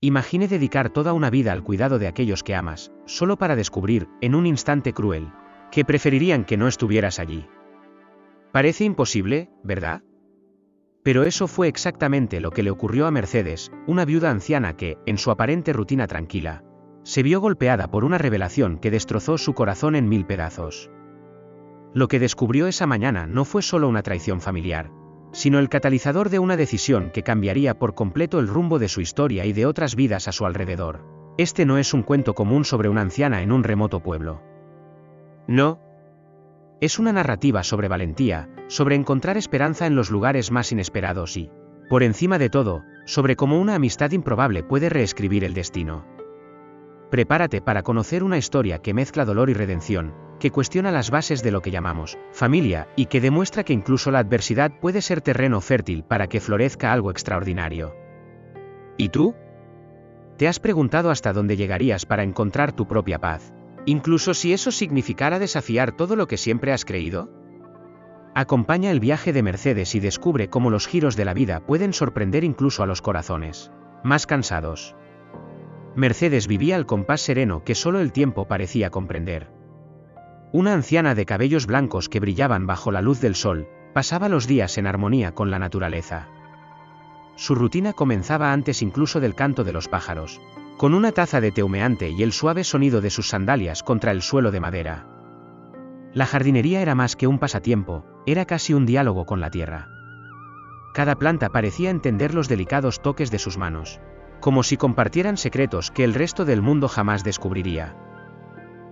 Imagine dedicar toda una vida al cuidado de aquellos que amas, solo para descubrir, en un instante cruel, que preferirían que no estuvieras allí. Parece imposible, ¿verdad? Pero eso fue exactamente lo que le ocurrió a Mercedes, una viuda anciana que, en su aparente rutina tranquila, se vio golpeada por una revelación que destrozó su corazón en 1000 pedazos. Lo que descubrió esa mañana no fue solo una traición familiar, sino el catalizador de una decisión que cambiaría por completo el rumbo de su historia y de otras vidas a su alrededor. Este no es un cuento común sobre una anciana en un remoto pueblo. No. Es una narrativa sobre valentía, sobre encontrar esperanza en los lugares más inesperados y, por encima de todo, sobre cómo una amistad improbable puede reescribir el destino. Prepárate para conocer una historia que mezcla dolor y redención, que cuestiona las bases de lo que llamamos familia y que demuestra que incluso la adversidad puede ser terreno fértil para que florezca algo extraordinario. ¿Y tú? ¿Te has preguntado hasta dónde llegarías para encontrar tu propia paz, incluso si eso significara desafiar todo lo que siempre has creído? Acompaña el viaje de Mercedes y descubre cómo los giros de la vida pueden sorprender incluso a los corazones más cansados. Mercedes vivía al compás sereno que solo el tiempo parecía comprender. Una anciana de cabellos blancos que brillaban bajo la luz del sol, pasaba los días en armonía con la naturaleza. Su rutina comenzaba antes incluso del canto de los pájaros, con una taza de té humeante y el suave sonido de sus sandalias contra el suelo de madera. La jardinería era más que un pasatiempo, era casi un diálogo con la tierra. Cada planta parecía entender los delicados toques de sus manos, como si compartieran secretos que el resto del mundo jamás descubriría.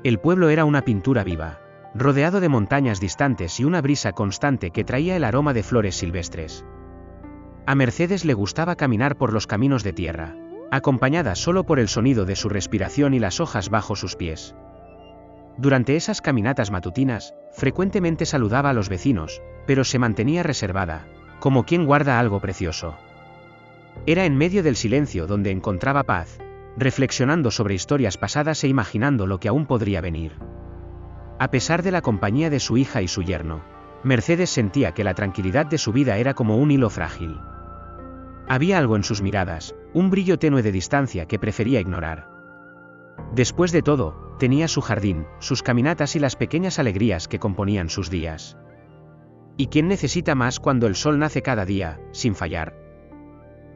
El pueblo era una pintura viva, rodeado de montañas distantes y una brisa constante que traía el aroma de flores silvestres. A Mercedes le gustaba caminar por los caminos de tierra, acompañada solo por el sonido de su respiración y las hojas bajo sus pies. Durante esas caminatas matutinas, frecuentemente saludaba a los vecinos, pero se mantenía reservada, como quien guarda algo precioso. Era en medio del silencio donde encontraba paz, reflexionando sobre historias pasadas e imaginando lo que aún podría venir. A pesar de la compañía de su hija y su yerno, Mercedes sentía que la tranquilidad de su vida era como un hilo frágil. Había algo en sus miradas, un brillo tenue de distancia que prefería ignorar. Después de todo, tenía su jardín, sus caminatas y las pequeñas alegrías que componían sus días. ¿Y quién necesita más cuando el sol nace cada día, sin fallar?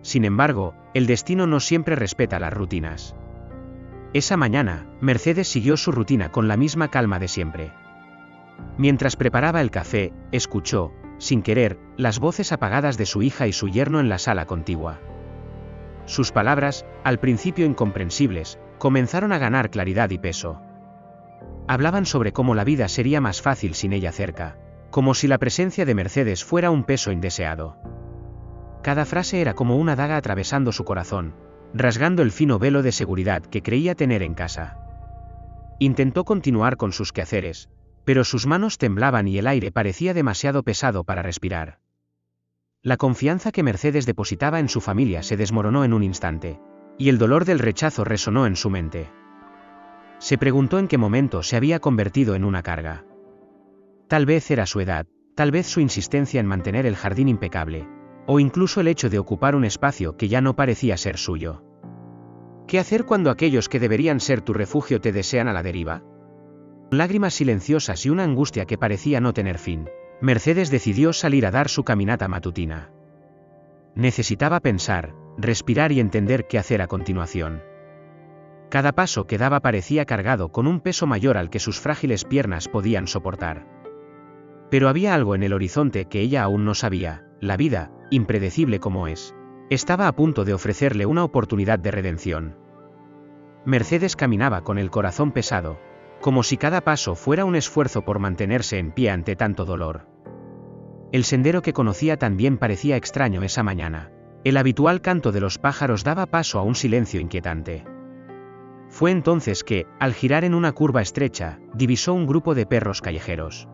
Sin embargo, el destino no siempre respeta las rutinas. Esa mañana, Mercedes siguió su rutina con la misma calma de siempre. Mientras preparaba el café, escuchó, sin querer, las voces apagadas de su hija y su yerno en la sala contigua. Sus palabras, al principio incomprensibles, comenzaron a ganar claridad y peso. Hablaban sobre cómo la vida sería más fácil sin ella cerca, como si la presencia de Mercedes fuera un peso indeseado. Cada frase era como una daga atravesando su corazón, rasgando el fino velo de seguridad que creía tener en casa. Intentó continuar con sus quehaceres, pero sus manos temblaban y el aire parecía demasiado pesado para respirar. La confianza que Mercedes depositaba en su familia se desmoronó en un instante, y el dolor del rechazo resonó en su mente. Se preguntó en qué momento se había convertido en una carga. Tal vez era su edad, tal vez su insistencia en mantener el jardín impecable, o incluso el hecho de ocupar un espacio que ya no parecía ser suyo. ¿Qué hacer cuando aquellos que deberían ser tu refugio te desean a la deriva? Con lágrimas silenciosas y una angustia que parecía no tener fin, Mercedes decidió salir a dar su caminata matutina. Necesitaba pensar, respirar y entender qué hacer a continuación. Cada paso que daba parecía cargado con un peso mayor al que sus frágiles piernas podían soportar. Pero había algo en el horizonte que ella aún no sabía: la vida, impredecible como es, estaba a punto de ofrecerle una oportunidad de redención. Mercedes caminaba con el corazón pesado, como si cada paso fuera un esfuerzo por mantenerse en pie ante tanto dolor. El sendero que conocía tan bien parecía extraño esa mañana. El habitual canto de los pájaros daba paso a un silencio inquietante. Fue entonces que, al girar en una curva estrecha, divisó un grupo de perros callejeros.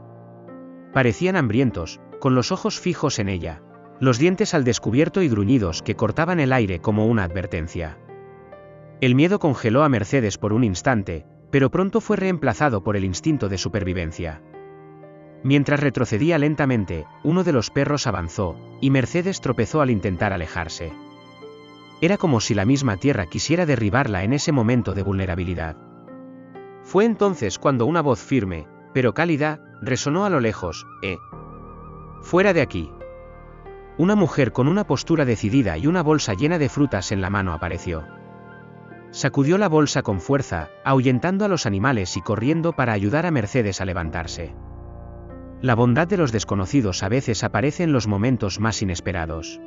Parecían hambrientos, con los ojos fijos en ella, los dientes al descubierto y gruñidos que cortaban el aire como una advertencia. El miedo congeló a Mercedes por un instante, pero pronto fue reemplazado por el instinto de supervivencia. Mientras retrocedía lentamente, uno de los perros avanzó, y Mercedes tropezó al intentar alejarse. Era como si la misma tierra quisiera derribarla en ese momento de vulnerabilidad. Fue entonces cuando una voz firme, pero cálida, resonó a lo lejos: fuera de aquí. Una mujer con una postura decidida y una bolsa llena de frutas en la mano apareció. Sacudió la bolsa con fuerza, ahuyentando a los animales y corriendo para ayudar a Mercedes a levantarse. La bondad de los desconocidos a veces aparece en los momentos más inesperados.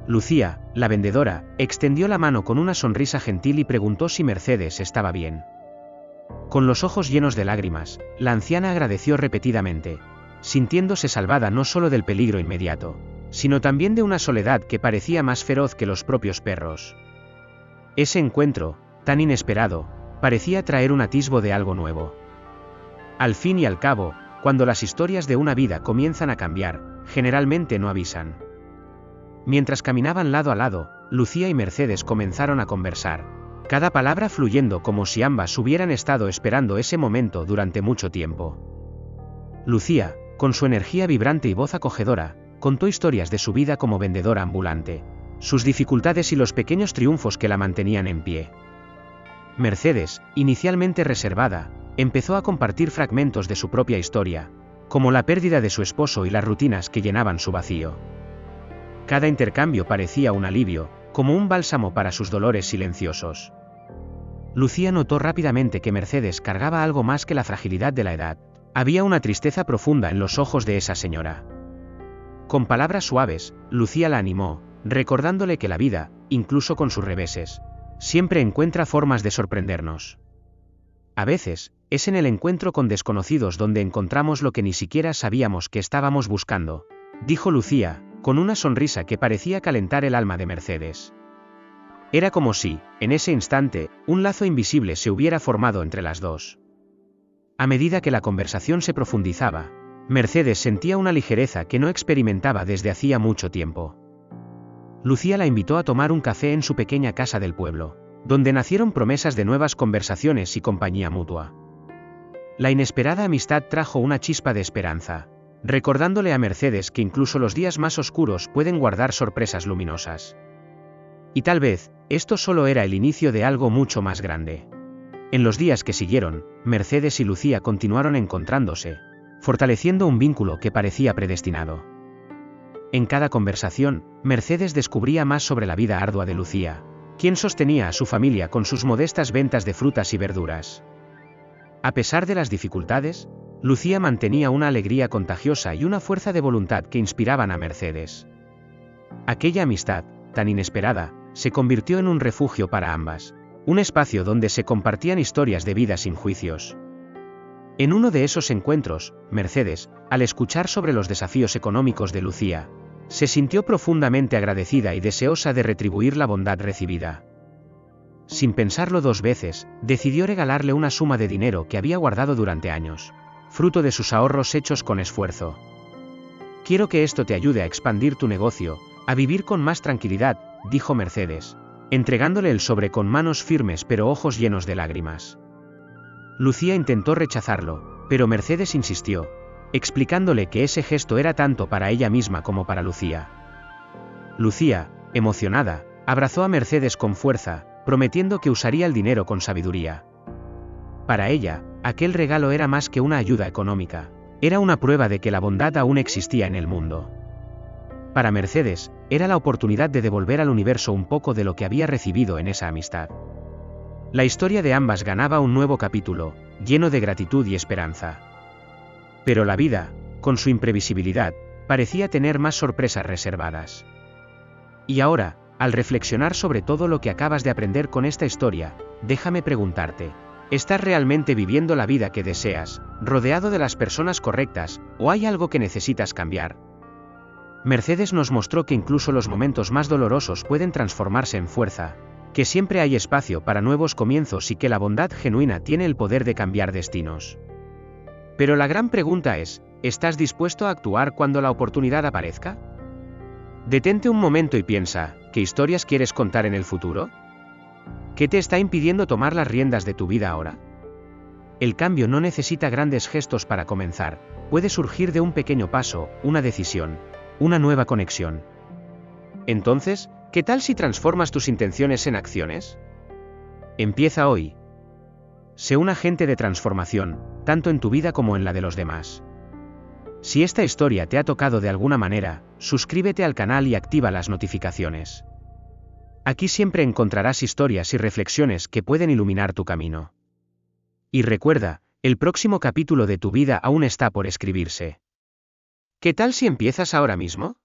Lucía, la vendedora, extendió la mano con una sonrisa gentil y preguntó si Mercedes estaba bien. Con los ojos llenos de lágrimas, la anciana agradeció repetidamente, sintiéndose salvada no solo del peligro inmediato, sino también de una soledad que parecía más feroz que los propios perros. Ese encuentro, tan inesperado, parecía traer un atisbo de algo nuevo. Al fin y al cabo, cuando las historias de una vida comienzan a cambiar, generalmente no avisan. Mientras caminaban lado a lado, Lucía y Mercedes comenzaron a conversar, cada palabra fluyendo como si ambas hubieran estado esperando ese momento durante mucho tiempo. Lucía, con su energía vibrante y voz acogedora, contó historias de su vida como vendedora ambulante, sus dificultades y los pequeños triunfos que la mantenían en pie. Mercedes, inicialmente reservada, empezó a compartir fragmentos de su propia historia, como la pérdida de su esposo y las rutinas que llenaban su vacío. Cada intercambio parecía un alivio, como un bálsamo para sus dolores silenciosos. Lucía notó rápidamente que Mercedes cargaba algo más que la fragilidad de la edad. Había una tristeza profunda en los ojos de esa señora. Con palabras suaves, Lucía la animó, recordándole que la vida, incluso con sus reveses, siempre encuentra formas de sorprendernos. A veces, es en el encuentro con desconocidos donde encontramos lo que ni siquiera sabíamos que estábamos buscando, dijo Lucía, con una sonrisa que parecía calentar el alma de Mercedes. Era como si, en ese instante, un lazo invisible se hubiera formado entre las dos. A medida que la conversación se profundizaba, Mercedes sentía una ligereza que no experimentaba desde hacía mucho tiempo. Lucía la invitó a tomar un café en su pequeña casa del pueblo, donde nacieron promesas de nuevas conversaciones y compañía mutua. La inesperada amistad trajo una chispa de esperanza, recordándole a Mercedes que incluso los días más oscuros pueden guardar sorpresas luminosas. Y tal vez, esto solo era el inicio de algo mucho más grande. En los días que siguieron, Mercedes y Lucía continuaron encontrándose, fortaleciendo un vínculo que parecía predestinado. En cada conversación, Mercedes descubría más sobre la vida ardua de Lucía, quien sostenía a su familia con sus modestas ventas de frutas y verduras. A pesar de las dificultades, Lucía mantenía una alegría contagiosa y una fuerza de voluntad que inspiraban a Mercedes. Aquella amistad, tan inesperada, se convirtió en un refugio para ambas, un espacio donde se compartían historias de vida sin juicios. En uno de esos encuentros, Mercedes, al escuchar sobre los desafíos económicos de Lucía, se sintió profundamente agradecida y deseosa de retribuir la bondad recibida. Sin pensarlo dos veces, decidió regalarle una suma de dinero que había guardado durante años, fruto de sus ahorros hechos con esfuerzo. «Quiero que esto te ayude a expandir tu negocio, a vivir con más tranquilidad», dijo Mercedes, entregándole el sobre con manos firmes pero ojos llenos de lágrimas. Lucía intentó rechazarlo, pero Mercedes insistió, explicándole que ese gesto era tanto para ella misma como para Lucía. Lucía, emocionada, abrazó a Mercedes con fuerza, prometiendo que usaría el dinero con sabiduría. Para ella, aquel regalo era más que una ayuda económica, era una prueba de que la bondad aún existía en el mundo. Para Mercedes, era la oportunidad de devolver al universo un poco de lo que había recibido en esa amistad. La historia de ambas ganaba un nuevo capítulo, lleno de gratitud y esperanza. Pero la vida, con su imprevisibilidad, parecía tener más sorpresas reservadas. Y ahora, al reflexionar sobre todo lo que acabas de aprender con esta historia, déjame preguntarte, ¿estás realmente viviendo la vida que deseas, rodeado de las personas correctas, o hay algo que necesitas cambiar? Mercedes nos mostró que incluso los momentos más dolorosos pueden transformarse en fuerza, que siempre hay espacio para nuevos comienzos y que la bondad genuina tiene el poder de cambiar destinos. Pero la gran pregunta es, ¿estás dispuesto a actuar cuando la oportunidad aparezca? Detente un momento y piensa, ¿qué historias quieres contar en el futuro? ¿Qué te está impidiendo tomar las riendas de tu vida ahora? El cambio no necesita grandes gestos para comenzar, puede surgir de un pequeño paso, una decisión, una nueva conexión. Entonces, ¿Qué tal si transformas tus intenciones en acciones? Empieza hoy. Sé un agente de transformación, tanto en tu vida como en la de los demás. Si esta historia te ha tocado de alguna manera, suscríbete al canal y activa las notificaciones. Aquí siempre encontrarás historias y reflexiones que pueden iluminar tu camino. Y recuerda, el próximo capítulo de tu vida aún está por escribirse. ¿Qué tal si empiezas ahora mismo?